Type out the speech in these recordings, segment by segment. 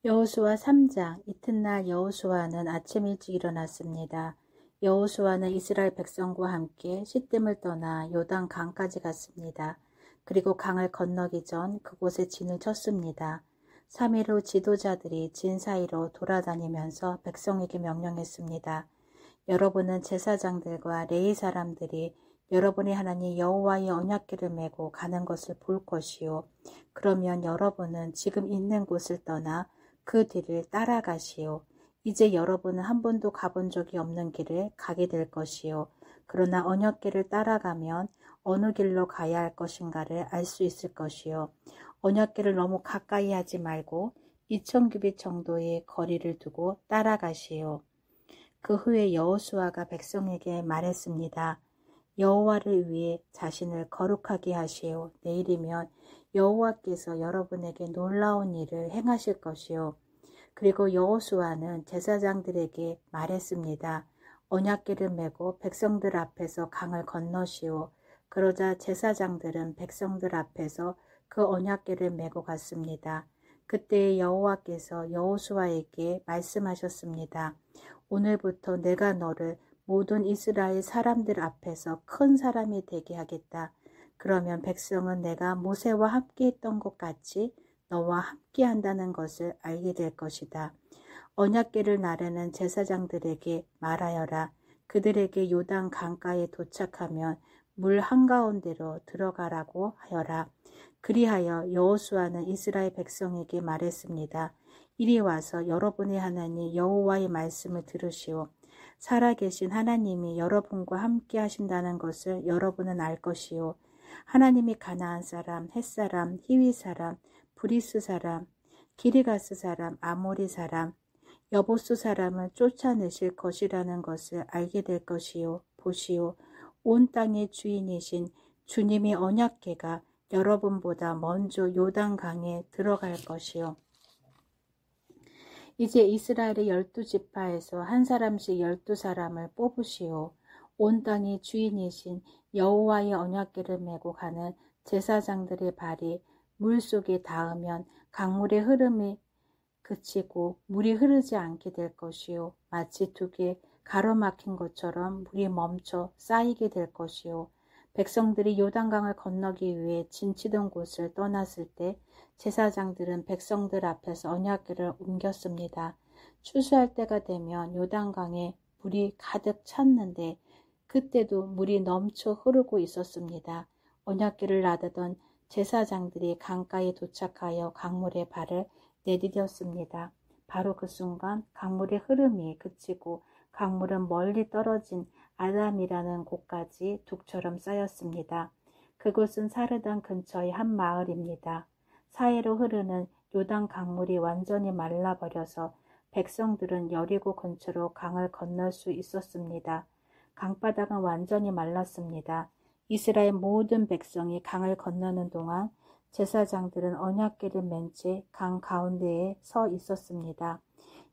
여호수아 3장. 이튿날 여호수아는 아침 일찍 일어났습니다. 여호수아는 이스라엘 백성과 함께 시딤을 떠나 요단 강까지 갔습니다. 그리고 강을 건너기 전 그곳에 진을 쳤습니다. 3일 후 지도자들이 진 사이로 돌아다니면서 백성에게 명령했습니다. 여러분은 제사장들과 레위 사람들이 여러분의 하나님 여호와의 언약궤를 메고 가는 것을 볼 것이요. 그러면 여러분은 지금 있는 곳을 떠나 그 뒤를 따라가시오. 이제 여러분은 한 번도 가본 적이 없는 길을 가게 될 것이요. 그러나 언약궤를 따라가면 어느 길로 가야 할 것인가를 알 수 있을 것이요. 언약궤를 너무 가까이 하지 말고 2000규빗 정도의 거리를 두고 따라가시오. 그 후에 여호수아가 백성에게 말했습니다. 여호와를 위해 자신을 거룩하게 하시오. 내일이면 여호와께서 여러분에게 놀라운 일을 행하실 것이요. 그리고 여호수아는 제사장들에게 말했습니다. 언약궤를 메고 백성들 앞에서 강을 건너시오. 그러자 제사장들은 백성들 앞에서 그 언약궤를 메고 갔습니다. 그때 여호와께서 여호수아에게 말씀하셨습니다. 오늘부터 내가 너를 모든 이스라엘 사람들 앞에서 큰 사람이 되게 하겠다. 그러면 백성은 내가 모세와 함께 했던 것 같이 너와 함께 한다는 것을 알게 될 것이다. 언약궤를 나르는 제사장들에게 말하여라. 그들에게 요단 강가에 도착하면 물 한가운데로 들어가라고 하여라. 그리하여 여호수아는 이스라엘 백성에게 말했습니다. 이리 와서 여러분의 하나님 여호와의 말씀을 들으시오. 살아계신 하나님이 여러분과 함께 하신다는 것을 여러분은 알 것이요. 하나님이 가나안 사람, 헷 사람, 히위 사람, 브리스 사람, 기르가스 사람, 아모리 사람, 여보스 사람을 쫓아내실 것이라는 것을 알게 될 것이요. 보시오. 온 땅의 주인이신 주님의 언약궤가 여러분보다 먼저 요단강에 들어갈 것이요. 이제 이스라엘의 12지파에서 한 사람씩 12사람을 뽑으시오. 온 땅의 주인이신 여호와의 언약궤를 메고 가는 제사장들의 발이 물속에 닿으면 강물의 흐름이 그치고 물이 흐르지 않게 될 것이요. 마치 두 개 가로막힌 것처럼 물이 멈춰 쌓이게 될 것이요. 백성들이 요단강을 건너기 위해 진치던 곳을 떠났을 때 제사장들은 백성들 앞에서 언약궤를 옮겼습니다. 추수할 때가 되면 요단강에 물이 가득 찼는데 그때도 물이 넘쳐 흐르고 있었습니다. 언약궤를 나르던 제사장들이 강가에 도착하여 강물에 발을 내디뎠습니다. 바로 그 순간 강물의 흐름이 그치고 강물은 멀리 떨어진 아담이라는 곳까지 둑처럼 쌓였습니다. 그곳은 사르단 근처의 한 마을입니다. 사해로 흐르는 요단 강물이 완전히 말라버려서 백성들은 여리고 근처로 강을 건널 수 있었습니다. 강바닥은 완전히 말랐습니다. 이스라엘 모든 백성이 강을 건너는 동안 제사장들은 언약궤를 맨 채 강 가운데에 서 있었습니다.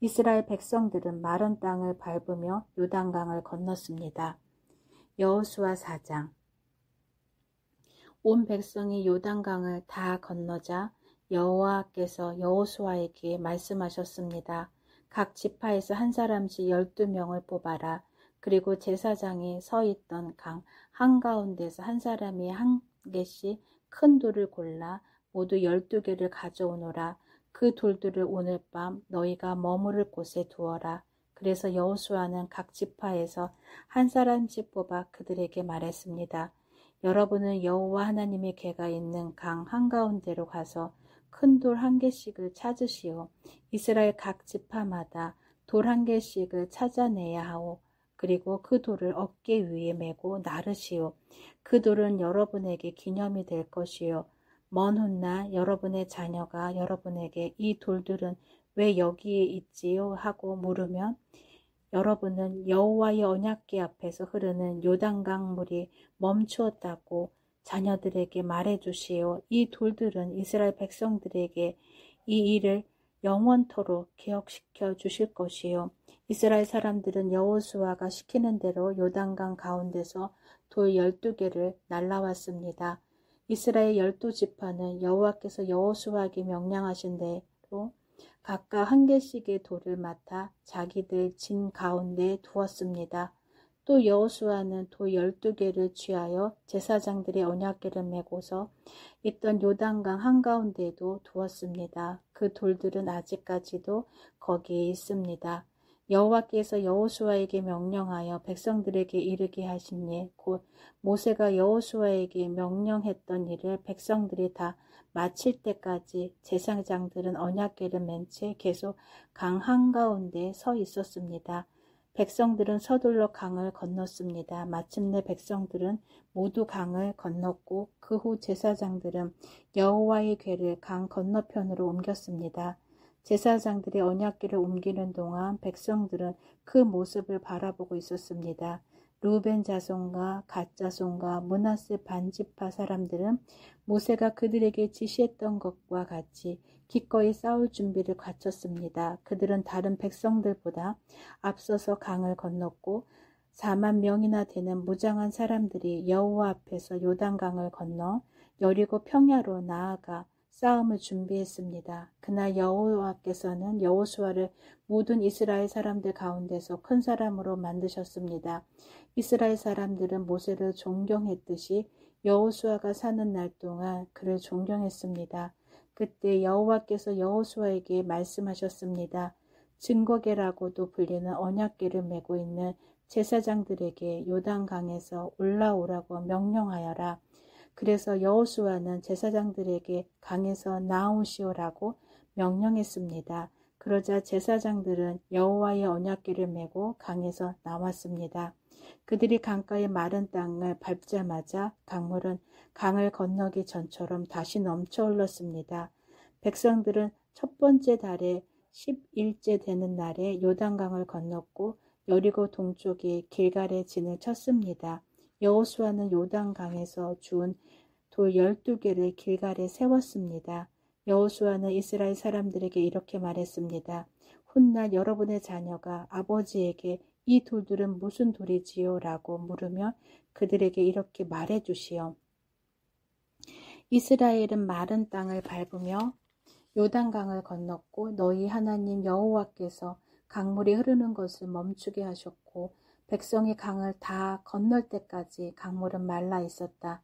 이스라엘 백성들은 마른 땅을 밟으며 요단강을 건넜습니다. 여호수아 4장. 온 백성이 요단강을 다 건너자 여호와께서 여호수아에게 말씀하셨습니다. 각 지파에서 한 사람씩 12명을 뽑아라. 그리고 제사장이 서 있던 강 한가운데서 한 사람이 한 개씩 큰 돌을 골라 모두 12개를 가져오노라. 그 돌들을 오늘 밤 너희가 머무를 곳에 두어라. 그래서 여호수아는 각 지파에서 한 사람씩 뽑아 그들에게 말했습니다. 여러분은 여호와 하나님의 궤가 있는 강 한가운데로 가서 큰 돌 한 개씩을 찾으시오. 이스라엘 각 지파마다 돌 한 개씩을 찾아내야 하오. 그리고 그 돌을 어깨 위에 메고 나르시오. 그 돌은 여러분에게 기념이 될 것이요. 먼 훗날 여러분의 자녀가 여러분에게 이 돌들은 왜 여기에 있지요? 하고 물으면 여러분은 여호와의 언약궤 앞에서 흐르는 요단강 물이 멈추었다고 자녀들에게 말해주시오. 이 돌들은 이스라엘 백성들에게 이 일을 영원토록 기억시켜 주실 것이요. 이스라엘 사람들은 여호수아가 시키는 대로 요단강 가운데서 돌 12개를 날라왔습니다. 이스라엘 12지파는 여호와께서 여호수아에게 명령하신 대로 각각 한 개씩의 돌을 맡아 자기들 진 가운데 두었습니다. 또 여호수아는 돌 12개를 취하여 제사장들의 언약궤를 메고서 있던 요단강 한가운데에도 두었습니다. 그 돌들은 아직까지도 거기에 있습니다. 여호와께서 여호수아에게 명령하여 백성들에게 이르게 하신 일, 곧 모세가 여호수아에게 명령했던 일을 백성들이 다 마칠 때까지 제사장들은 언약궤를 맨 채 계속 강 한가운데 서 있었습니다. 백성들은 서둘러 강을 건넜습니다. 마침내 백성들은 모두 강을 건넜고 그 후 제사장들은 여호와의 궤를 강 건너편으로 옮겼습니다. 제사장들이 언약궤를 옮기는 동안 백성들은 그 모습을 바라보고 있었습니다. 루벤 자손과 갓 자손과 므낫세 반지파 사람들은 모세가 그들에게 지시했던 것과 같이 기꺼이 싸울 준비를 갖췄습니다. 그들은 다른 백성들보다 앞서서 강을 건넜고 4만 명이나 되는 무장한 사람들이 여호와 앞에서 요단강을 건너 여리고 평야로 나아가 싸움을 준비했습니다. 그날 여호와께서는 여호수아를 모든 이스라엘 사람들 가운데서 큰 사람으로 만드셨습니다. 이스라엘 사람들은 모세를 존경했듯이 여호수아가 사는 날 동안 그를 존경했습니다. 그때 여호와께서 여호수아에게 말씀하셨습니다. 증거궤라고도 불리는 언약궤를 메고 있는 제사장들에게 요단강에서 올라오라고 명령하여라. 그래서 여호수아는 제사장들에게 강에서 나오시오라고 명령했습니다. 그러자 제사장들은 여호와의 언약궤를 메고 강에서 나왔습니다. 그들이 강가의 마른 땅을 밟자마자 강물은 강을 건너기 전처럼 다시 넘쳐 흘렀습니다. 백성들은 첫 번째 달에 10일째 되는 날에 요단강을 건넜고 여리고 동쪽에 길갈에 진을 쳤습니다. 여호수아는 요단강에서 주운 돌 12개를 길갈에 세웠습니다. 여호수아는 이스라엘 사람들에게 이렇게 말했습니다. 훗날 여러분의 자녀가 아버지에게 이 돌들은 무슨 돌이지요? 라고 물으면 그들에게 이렇게 말해 주시오. 이스라엘은 마른 땅을 밟으며 요단강을 건넜고 너희 하나님 여호와께서 강물이 흐르는 것을 멈추게 하셨고 백성이 강을 다 건널 때까지 강물은 말라 있었다.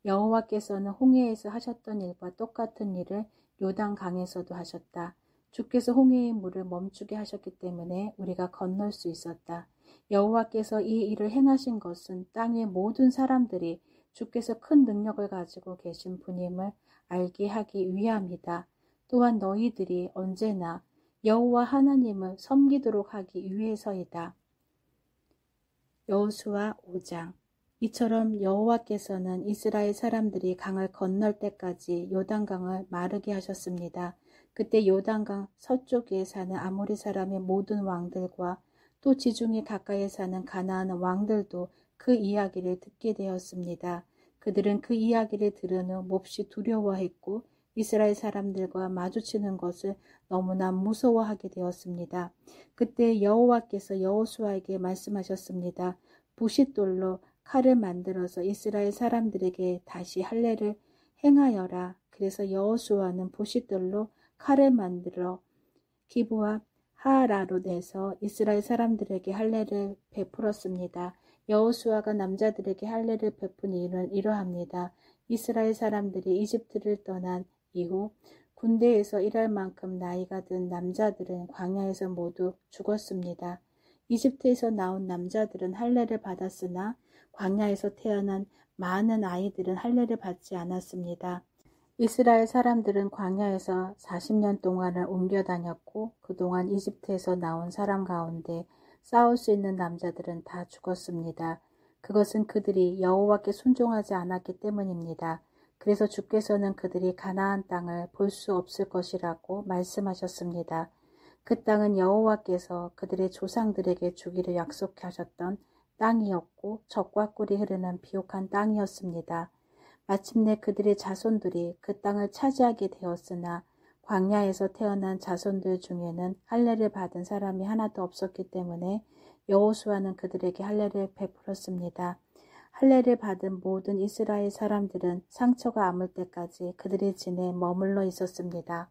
여호와께서는 홍해에서 하셨던 일과 똑같은 일을 요단강에서도 하셨다. 주께서 홍해의 물을 멈추게 하셨기 때문에 우리가 건널 수 있었다. 여호와께서 이 일을 행하신 것은 땅의 모든 사람들이 주께서 큰 능력을 가지고 계신 분임을 알게 하기 위함이다. 또한 너희들이 언제나 여호와 하나님을 섬기도록 하기 위해서이다. 여호수아 5장. 이처럼 여호와께서는 이스라엘 사람들이 강을 건널 때까지 요단강을 마르게 하셨습니다. 그때 요단강 서쪽에 사는 아모리 사람의 모든 왕들과 또 지중해 가까이에 사는 가나안 왕들도 그 이야기를 듣게 되었습니다. 그들은 그 이야기를 들은 후 몹시 두려워했고 이스라엘 사람들과 마주치는 것을 너무나 무서워하게 되었습니다. 그때 여호와께서 여호수아에게 말씀하셨습니다. 부싯돌로 칼을 만들어서 이스라엘 사람들에게 다시 할례를 행하여라. 그래서 여호수아는 부싯돌로 칼을 만들어 기브와 하라롯에서 이스라엘 사람들에게 할례를 베풀었습니다. 여호수아가 남자들에게 할례를 베푼 이유는 이러합니다. 이스라엘 사람들이 이집트를 떠난 이후 군대에서 일할 만큼 나이가 든 남자들은 광야에서 모두 죽었습니다. 이집트에서 나온 남자들은 할례를 받았으나 광야에서 태어난 많은 아이들은 할례를 받지 않았습니다. 이스라엘 사람들은 광야에서 40년 동안을 옮겨 다녔고 그동안 이집트에서 나온 사람 가운데 싸울 수 있는 남자들은 다 죽었습니다. 그것은 그들이 여호와께 순종하지 않았기 때문입니다. 그래서 주께서는 그들이 가나안 땅을 볼 수 없을 것이라고 말씀하셨습니다. 그 땅은 여호와께서 그들의 조상들에게 주기를 약속하셨던 땅이었고 젖과 꿀이 흐르는 비옥한 땅이었습니다. 마침내 그들의 자손들이 그 땅을 차지하게 되었으나 광야에서 태어난 자손들 중에는 할례를 받은 사람이 하나도 없었기 때문에 여호수아는 그들에게 할례를 베풀었습니다. 할례를 받은 모든 이스라엘 사람들은 상처가 아물 때까지 그들의 진에 머물러 있었습니다.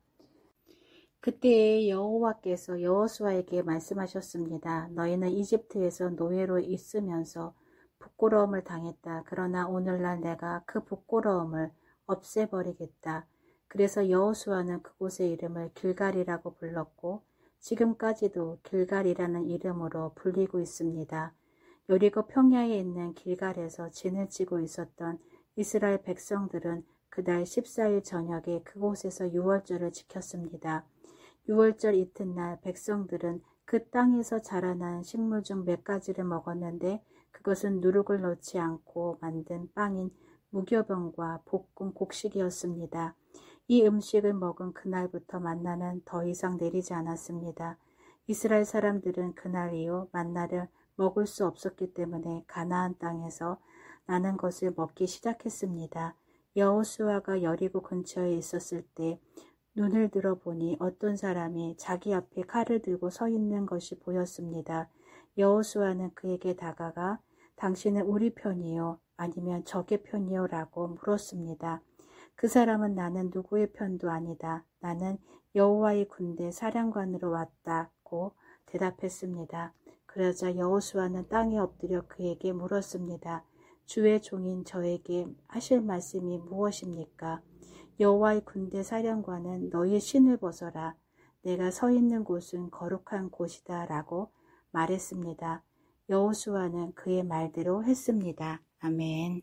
그때에 여호와께서 여호수아에게 말씀하셨습니다. 너희는 이집트에서 노예로 있으면서 부끄러움을 당했다. 그러나 오늘날 내가 그 부끄러움을 없애버리겠다. 그래서 여호수아는 그곳의 이름을 길갈이라고 불렀고 지금까지도 길갈이라는 이름으로 불리고 있습니다. 여리고 평야에 있는 길갈에서 진을 치고 있었던 이스라엘 백성들은 그달 14일 저녁에 그곳에서 유월절을 지켰습니다. 유월절 이튿날 백성들은 그 땅에서 자라난 식물 중 몇 가지를 먹었는데 그것은 누룩을 넣지 않고 만든 빵인 무교병과 볶은 곡식이었습니다. 이 음식을 먹은 그날부터 만나는 더 이상 내리지 않았습니다. 이스라엘 사람들은 그날 이후 만나를 먹을 수 없었기 때문에 가나안 땅에서 나는 것을 먹기 시작했습니다. 여호수아가 여리고 근처에 있었을 때 눈을 들어보니 어떤 사람이 자기 앞에 칼을 들고 서 있는 것이 보였습니다. 여호수아는 그에게 다가가 당신은 우리 편이요 아니면 적의 편이요 라고 물었습니다. 그 사람은 나는 누구의 편도 아니다. 나는 여호와의 군대 사령관으로 왔다고 대답했습니다. 그러자 여호수아는 땅에 엎드려 그에게 물었습니다. 주의 종인 저에게 하실 말씀이 무엇입니까? 여호와의 군대 사령관은 너희 신을 벗어라. 내가 서 있는 곳은 거룩한 곳이다 라고 말했습니다. 여호수아는 그의 말대로 했습니다. 아멘.